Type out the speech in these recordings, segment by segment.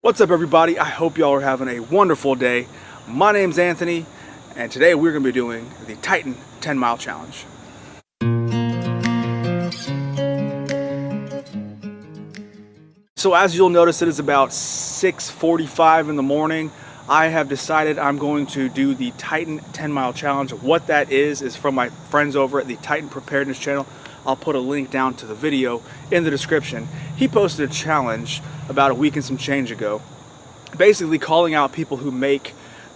What's up, everybody? I hope y'all are having a wonderful day. My name's Anthony, and today we're going to be doing the Titan 10-mile challenge. So as you'll notice, it is about 6:45 in the morning. I have decided I'm going to do the Titan 10-mile challenge. What that is from my friends over at the Titan Preparedness Channel. I'll put a link down to the video in the description. He posted a challenge about a week and some change ago, basically calling out people who make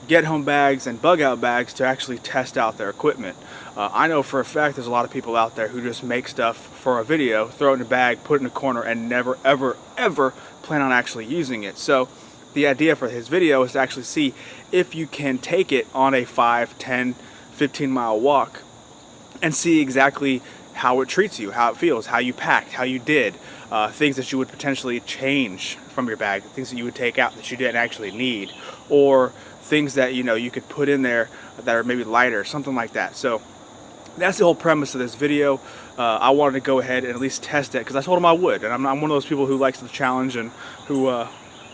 get-home bags and bug-out bags to actually test out their equipment. I know for a fact there's a lot of people out there who just make stuff for a video, throw it in a bag, put it in a corner, and never, ever plan on actually using it. So the idea for his video is to actually see if you can take it on a 5, 10, 15-mile walk and see exactly how it treats you, how it feels, how you packed, how you did, things that you would potentially change from your bag, things that you would take out that you didn't actually need, or things that you could put in there that are maybe lighter, something like that. So that's the whole premise of this video. I wanted to go ahead and at least test it because I told him I would, and I'm one of those people who likes the challenge and who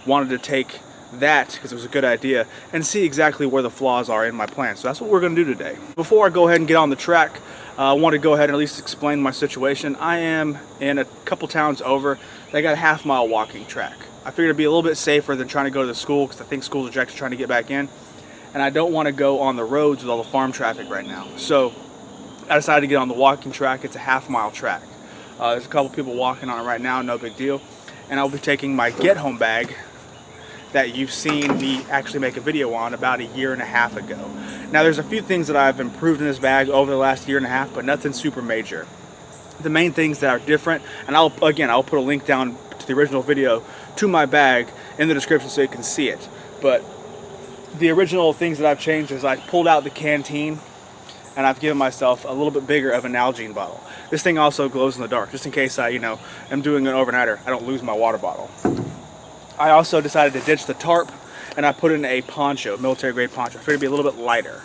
wanted to take that because it was a good idea and see exactly where the flaws are in my plan. So that's what we're going to do today. Before I go ahead and get on the track, I want to go ahead and at least explain my situation. I am in a couple towns over. They got a half-mile walking track. I figured it'd be a little bit safer than trying to go to the school because I think schools are actually trying to get back in, and I don't want to go on the roads with all the farm traffic right now. So I decided to get on the walking track. It's a half-mile track. There's a couple people walking on it right now, no big deal. And I'll be taking my get-home bag that you've seen me actually make a video on about a year and a half ago. Now there's a few things that I've improved in this bag over the last year and a half, but nothing super major. The main things that are different, and I'll put a link down to the original video to my bag in the description so you can see it. But the original things that I've changed is I pulled out the canteen and I've given myself a little bit bigger of an Nalgene bottle. This thing also glows in the dark, just in case I am doing an overnighter, I don't lose my water bottle. I also decided to ditch the tarp and I put in a poncho, military grade poncho. I figured it'd be a little bit lighter.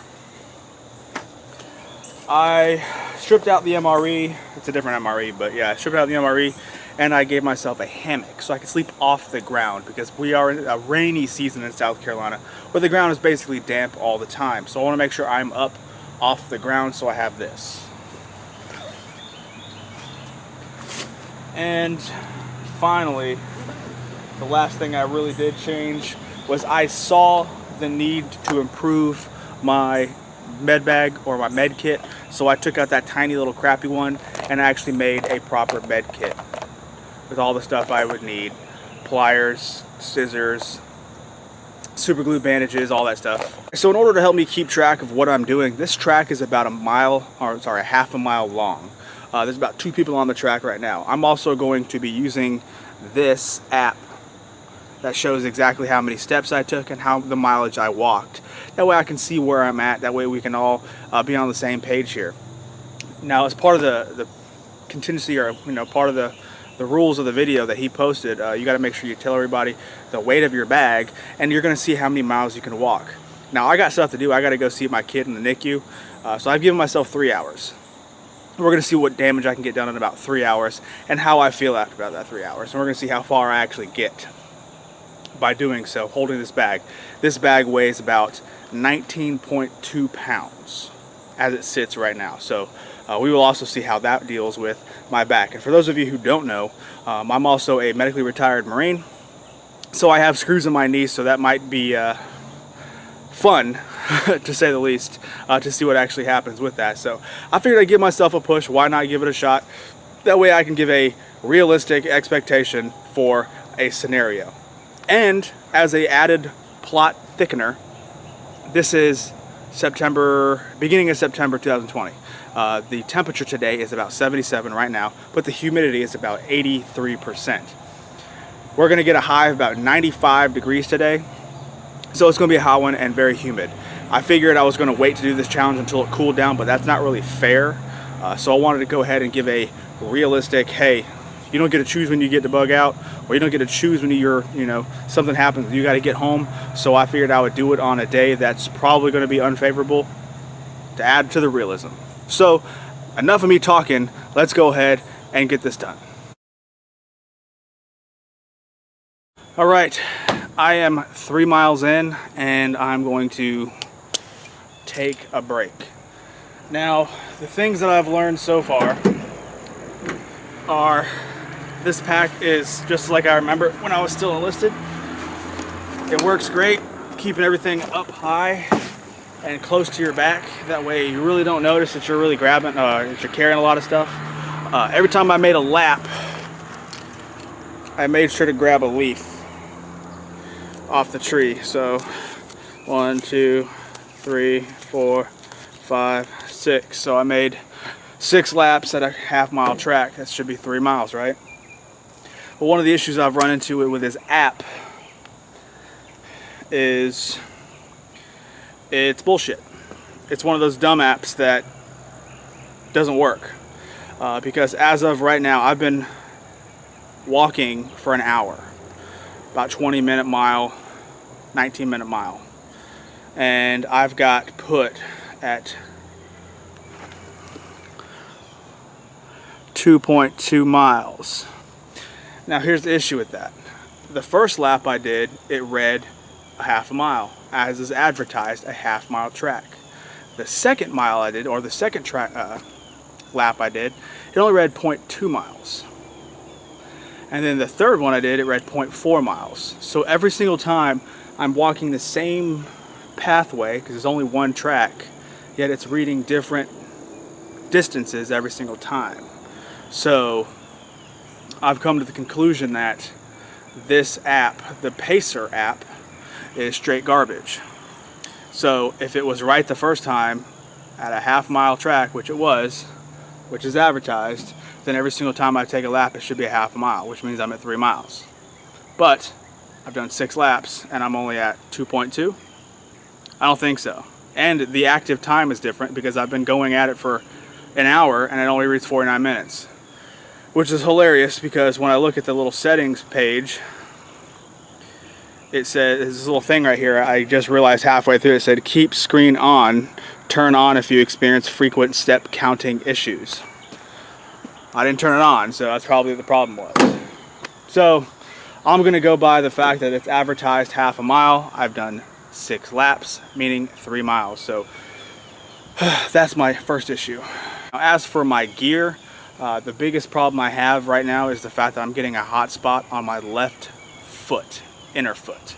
I stripped out the MRE. It's a different MRE, but yeah, I stripped out the MRE and I gave myself a hammock so I could sleep off the ground because we are in a rainy season in South Carolina where the ground is basically damp all the time. So I want to make sure I'm up off the ground, so I have this. And finally, the last thing I really did change was I saw the need to improve my med bag or my med kit, so I took out that tiny little crappy one and I actually made a proper med kit with all the stuff I would need: pliers, scissors, super glue, bandages, all that stuff. So in order to help me keep track of what I'm doing, this track is about a half a mile long. There's about 2 people on the track right now. I'm also going to be using this app that shows exactly how many steps I took and how the mileage I walked. That way I can see where I'm at. That way we can all be on the same page here. Now, as part of the contingency, or part of the rules of the video that he posted, you got to make sure you tell everybody the weight of your bag, and you're going to see how many miles you can walk. Now, I got stuff to do. I got to go see my kid in the NICU, so I've given myself 3 hours. We're going to see what damage I can get done in about 3 hours and how I feel after about that 3 hours. And we're going to see how far I actually get by doing so, holding this bag. This bag weighs about 19.2 pounds as it sits right now. So we will also see how that deals with my back. And for those of you who don't know, I'm also a medically retired Marine, so I have screws in my knees, so that might be fun to say the least, to see what actually happens with that. So I figured I'd give myself a push. Why not give it a shot? That way I can give a realistic expectation for a scenario. And as a added plot thickener, this is beginning of September 2020. The temperature today is about 77 right now, but the humidity is about 83%. We're going to get a high of about 95 degrees today, so it's going to be a hot one and very humid. I figured I was going to wait to do this challenge until it cooled down, but that's not really fair. So I wanted to go ahead and give a realistic, hey, you don't get to choose when you get to bug out, or you don't get to choose when something happens, you got to get home. So I figured I would do it on a day that's probably going to be unfavorable to add to the realism. So enough of me talking, let's go ahead and get this done. All right, I am 3 miles in and I'm going to take a break. Now, the things that I've learned so far are this pack is just like I remember when I was still enlisted. It works great, keeping everything up high and close to your back. That way you really don't notice that you're really grabbing, that you're carrying a lot of stuff. Every time I made a lap, I made sure to grab a leaf off the tree. So 1, 2, 3, 4, 5, 6. So I made 6 laps at a half-mile track. That should be 3 miles, right? But one of the issues I've run into with this app is it's bullshit. It's one of those dumb apps that doesn't work. Because as of right now, I've been walking for an hour, about 20-minute mile, 19-minute mile, and I've got put at 2.2 miles. Now here's the issue with that. The first lap I did, it read a half a mile, as is advertised, a half-mile track. The second mile I did, or the second lap I did, it only read 0.2 miles. And then the third one I did, it read 0.4 miles. So every single time I'm walking the same pathway, because there's only one track, yet it's reading different distances every single time. So I've come to the conclusion that this app, the Pacer app, is straight garbage. So if it was right the first time at a half-mile track, which it was, which is advertised, then every single time I take a lap, it should be a half a mile, which means I'm at 3 miles. But I've done 6 laps and I'm only at 2.2. I don't think so. And the active time is different because I've been going at it for an hour and it only reads 49 minutes. Which is hilarious because when I look at the little settings page, it says, this little thing right here, I just realized halfway through, it said keep screen on, turn on if you experience frequent step counting issues. I didn't turn it on, so that's probably what the problem was. So I'm gonna go by the fact that it's advertised half a mile. I've done 6 laps, meaning 3 miles. So that's my first issue. Now, as for my gear, the biggest problem I have right now is the fact that I'm getting a hot spot on my left foot, inner foot.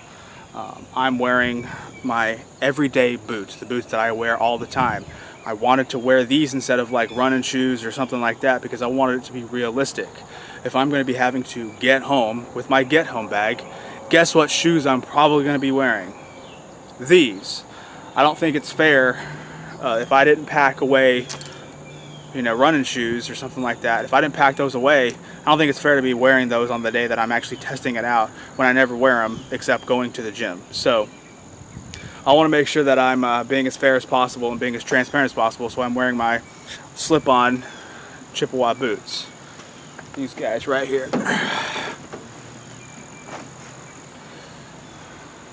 I'm wearing my everyday boots, the boots that I wear all the time. I wanted to wear these instead of like running shoes or something like that because I wanted it to be realistic. If I'm going to be having to get home with my get home bag, guess what shoes I'm probably going to be wearing? These. I don't think it's fair if I didn't pack away, you know, running shoes or something like that. If I didn't pack those away, I don't think it's fair to be wearing those on the day that I'm actually testing it out when I never wear them except going to the gym. So I want to make sure that I'm being as fair as possible and being as transparent as possible, so I'm wearing my slip-on Chippewa boots. These guys right here.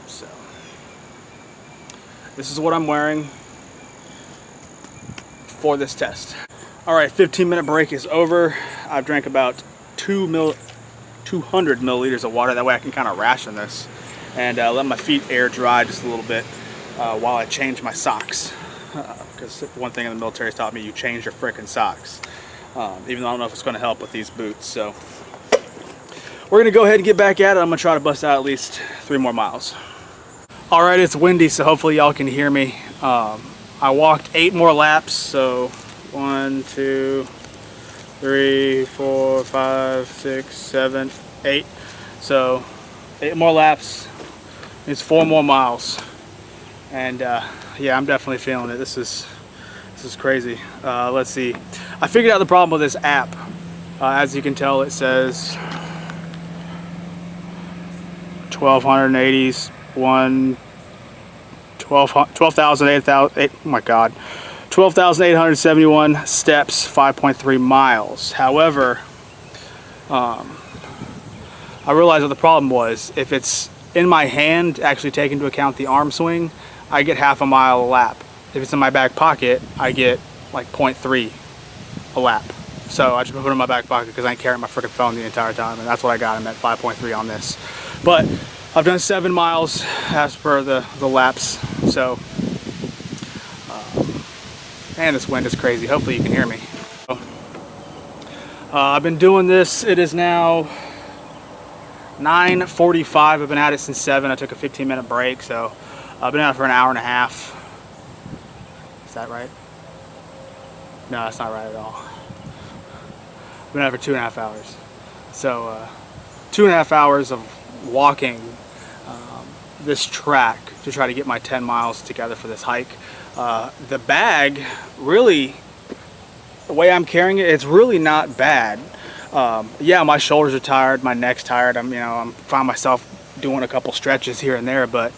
So this is what I'm wearing for this test. All right, 15-minute break is over. I've drank about 200 milliliters of water. That way I can kind of ration this and let my feet air dry just a little bit while I change my socks. Because one thing in the military has taught me, you change your frickin' socks. Even though I don't know if it's going to help with these boots. So we're going to go ahead and get back at it. I'm going to try to bust out at least 3 more miles. All right, it's windy, so hopefully y'all can hear me. I walked 8 more laps, so 1, 2, 3, 4, 5, 6, 7, 8. So 8 more laps. It's 4 more miles. And yeah, I'm definitely feeling it. This is crazy. Let's see. I figured out the problem with this app. As you can tell, it says 1280s, 12,800, oh my God, 12,871 steps, 5.3 miles. However, I realized what the problem was. If it's in my hand, actually take into account the arm swing, I get half a mile a lap. If it's in my back pocket, I get like 0.3 a lap. So I just put it in my back pocket because I ain't carrying my freaking phone the entire time, and that's what I got. I'm at 5.3 on this. But I've done 7 miles as per the laps. So, man, this wind is crazy. Hopefully you can hear me. I've been doing this. It is now 9:45. I've been at it since 7. I took a 15-minute break, so I've been at it for an hour and a half. Is that right? No, that's not right at all. I've been at it for 2.5 hours. So 2.5 hours of walking this track to try to get my 10 miles together for this hike. The bag, really, the way I'm carrying it, it's really not bad. Yeah, my shoulders are tired, my neck's tired. I'm find myself doing a couple stretches here and there, but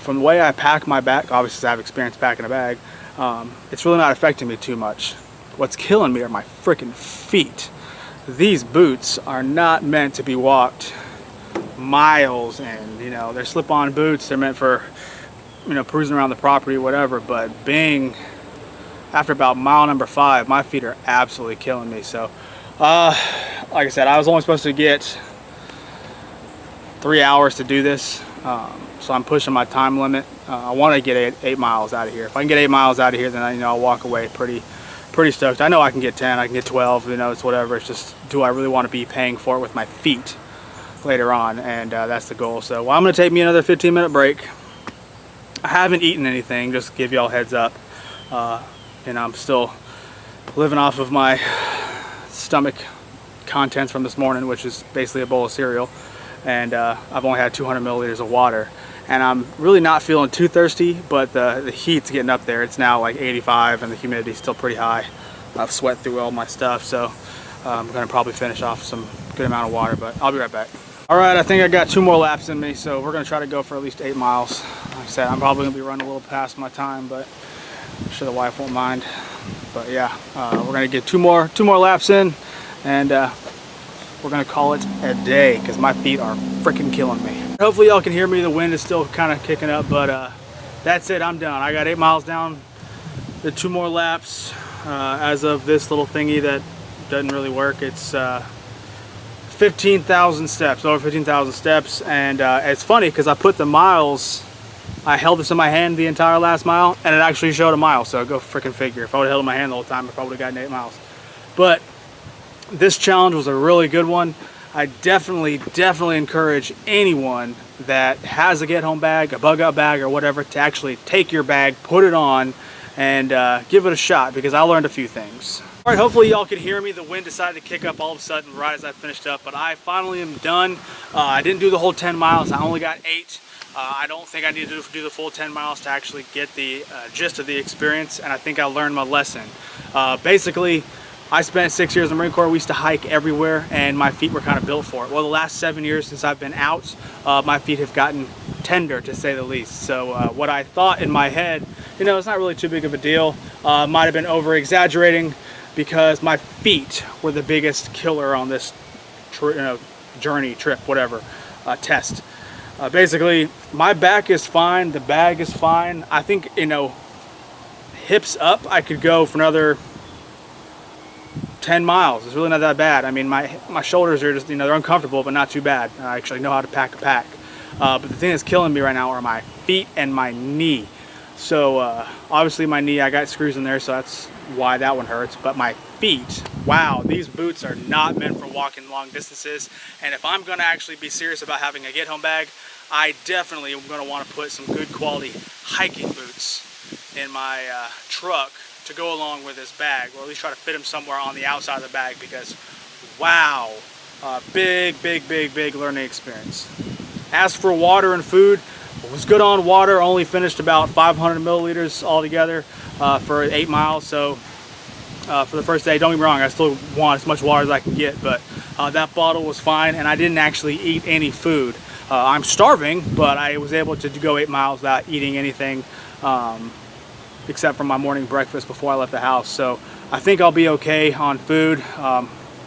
from the way I pack my bag, obviously I have experience packing a bag, it's really not affecting me too much. What's killing me are my freaking feet. These boots are not meant to be walked miles in. They're slip-on boots. They're meant for, cruising around the property or whatever, but after about mile number 5, my feet are absolutely killing me. So like I said, I was only supposed to get 3 hours to do this, so I'm pushing my time limit. I want to get 8 miles out of here. If I can get 8 miles out of here, then I'll walk away pretty stoked. I know I can get 10, I can get 12, it's whatever. It's just, do I really want to be paying for it with my feet later on? And that's the goal. So I'm going to take me another 15-minute break. I haven't eaten anything, just to give y'all a heads up. I'm still living off of my stomach contents from this morning, which is basically a bowl of cereal, and I've only had 200 milliliters of water, and I'm really not feeling too thirsty, but the heat's getting up there. It's now like 85 and the humidity's still pretty high. I've sweat through all my stuff, so I'm gonna probably finish off some good amount of water, but I'll be right back. All right, I think I got 2 more laps in me, so we're gonna try to go for at least 8 miles. Like I said, I'm probably gonna be running a little past my time, but I'm sure the wife won't mind. But yeah, we're gonna get two more laps in, and we're gonna call it a day, because my feet are freaking killing me. Hopefully y'all can hear me. The wind is still kind of kicking up, but that's it. I'm done. I got 8 miles down. Did 2 more laps. As of this little thingy that doesn't really work, it's 15,000 steps, over 15,000 steps, and it's funny because I put the miles. I held this in my hand the entire last mile, and it actually showed a mile, so go freaking figure. If I would have held it in my hand the whole time, I probably would have gotten 8 miles. But this challenge was a really good one. I definitely encourage anyone that has a get-home bag, a bug-out bag, or whatever, to actually take your bag, put it on, and give it a shot, because I learned a few things. All right, hopefully y'all can hear me. The wind decided to kick up all of a sudden right as I finished up, but I finally am done. I didn't do the whole 10 miles. I only got 8. I don't think I need to do the full 10 miles to actually get the gist of the experience, and I think I learned my lesson. Basically, I spent 6 years in the Marine Corps. We used to hike everywhere, and my feet were kind of built for it. Well, the last 7 years since I've been out, my feet have gotten tender, to say the least. So what I thought in my head, it's not really too big of a deal. Might have been over-exaggerating, because my feet were the biggest killer on this journey, trip, whatever, test. Basically, my back is fine, the bag is fine. I think, hips up, I could go for another 10 miles. It's really not that bad. I mean, my shoulders are just, they're uncomfortable, but not too bad. I actually know how to pack a pack. But the thing that's killing me right now are my feet and my knee. So obviously my knee, I got screws in there, so that's why that one hurts. But my feet, wow, these boots are not meant for walking long distances. And if I'm gonna actually be serious about having a get-home bag, I definitely am gonna wanna put some good quality hiking boots in my truck to go along with this bag, or at least try to fit them somewhere on the outside of the bag, because wow, big learning experience. As for water and food, I was good on water. Only finished about 500 milliliters altogether for 8 miles. So for the first day, don't get me wrong, I still want as much water as I can get, but that bottle was fine, and I didn't actually eat any food. I'm starving, but I was able to go 8 miles without eating anything except for my morning breakfast before I left the house. So I think I'll be okay on food.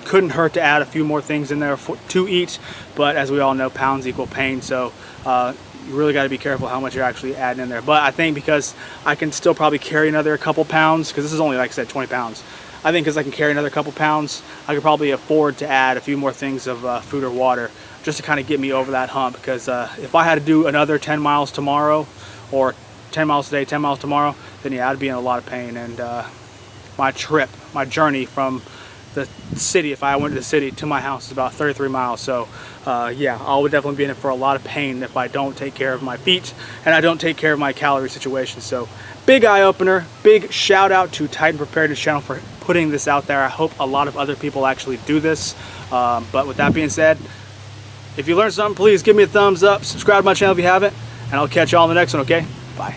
Couldn't hurt to add a few more things in there to eat, but as we all know, pounds equal pain. So you really got to be careful how much you're actually adding in there. But I think because I can still probably carry another couple pounds, because this is only, like I said, 20 pounds. I think because I can carry another couple pounds, I could probably afford to add a few more things of food or water just to kind of get me over that hump. Because if I had to do another 10 miles tomorrow, or 10 miles today, 10 miles tomorrow, then yeah, I'd be in a lot of pain. And my journey from the city, if I went to the city to my house, is about 33 miles. So yeah, I would definitely be in it for a lot of pain if I don't take care of my feet and I don't take care of my calorie situation. So big eye opener, big shout out to Titan Preparedness Channel for putting this out there. I hope a lot of other people actually do this. But with that being said, if you learned something, please give me a thumbs up, subscribe to my channel if you haven't, and I'll catch you all in the next one, okay? Bye.